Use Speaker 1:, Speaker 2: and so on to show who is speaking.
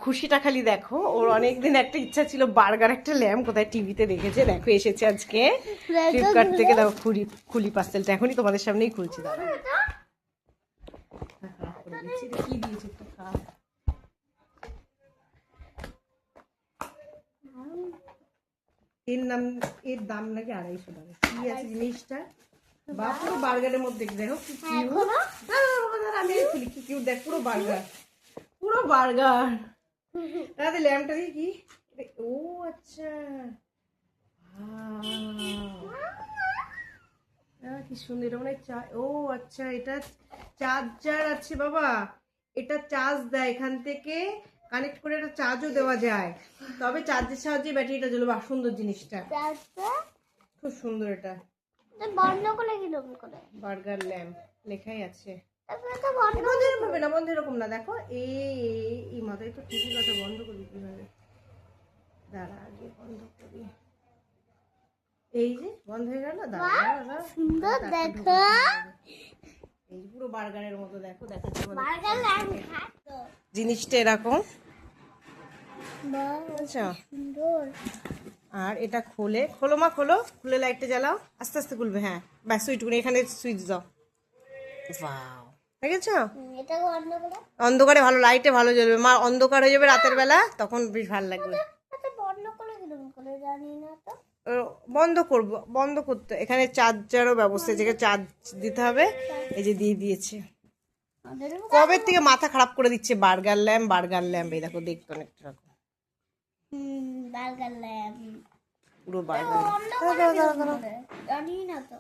Speaker 1: খুশিটা খালি দেখো, ওর অনেকদিন একটা ইচ্ছা ছিল বার্গার একটা ল্যাম্প, কোথায় টিভিতে দেখেছে, দেখো এসেছে আজকে ফ্লিপকার্ট থেকে। দেখো খুলি পার্সেলটা এখনই তোমাদের সামনেই খুলছি, দাঁড়াও। কি দিয়েছে একটু খা। এর দাম নাকি 250 টাকা। কি আছে জিনিসটা? বা পুরো বার্গারের মধ্যে দেখো কি কিউট। আমি খুলি কি কিউট, দেখ পুরো বার্গার, পুরো বার্গার। তাহলে ল্যাম্পটা দিয়ে কি? ও আচ্ছা, কি সুন্দর। এটা মানে ও আচ্ছা, এটা চার্জার আছে বাবা, এটা চার্জ দেয় এখান থেকে, কানেক্ট করে এটা চার্জও দেওয়া যায়, তবে চার্জের সাহায্যে ব্যাটারিটা জ্বলবে। বাহ সুন্দর জিনিসটা, খুব সুন্দর। এটা
Speaker 2: বন্ধ করে কিরকম করে?
Speaker 1: বার্গার ল্যাম্প লেখাই আছে।
Speaker 2: বন্ধ
Speaker 1: বন্ধ এরকম হবে না, বন্ধ এরকম না, দেখো এই মাথায় তো ঠিকই কথা। বন্ধ করবি কিভাবে? দাঁড়া আগে বন্ধ করি। এই যে বন্ধ হয়ে গেল, দাঁড়া।
Speaker 2: সুন্দর দেখো,
Speaker 1: এই যে পুরো বার্গারের মতো, দেখো দেখো
Speaker 2: বার্গার ল্যাম্প খাতো
Speaker 1: জিনিসটা এরকম।
Speaker 2: বাহ
Speaker 1: আচ্ছা,
Speaker 2: সুন্দর।
Speaker 1: আর এটা খোলো মা, খুলে লাইটটা জ্বালাও, আস্তে আস্তে খুলবে। হ্যাঁ ব্যাস ওইটুকুনি, এখানে সুইচ দাও। ওয়াও, দেখেছ?
Speaker 2: এটা বন্ধ করে,
Speaker 1: অন্ধকারে ভালো, লাইটে ভালো জ্বলবে মা, অন্ধকার হয়ে যাবে রাতের বেলা, তখন বেশ ভালো লাগবে।
Speaker 2: এটা বন্ধ করে কিরকম করে জানি না তো।
Speaker 1: বন্ধ করতে এখানে চার্জারও ব্যবস্থা আছে, যেখানে চার্জ দিতে হবে। এই যে দিয়ে দিয়েছে। কবে থেকে মাথা খারাপ করে দিচ্ছে বার্গার ল্যাম্প। এই দেখো দেখতে অনেকটা রকম,
Speaker 2: বার্গার ল্যাম্প
Speaker 1: পুরো বার্গার।
Speaker 2: বন্ধ করে কিরকম করে জানি না তো।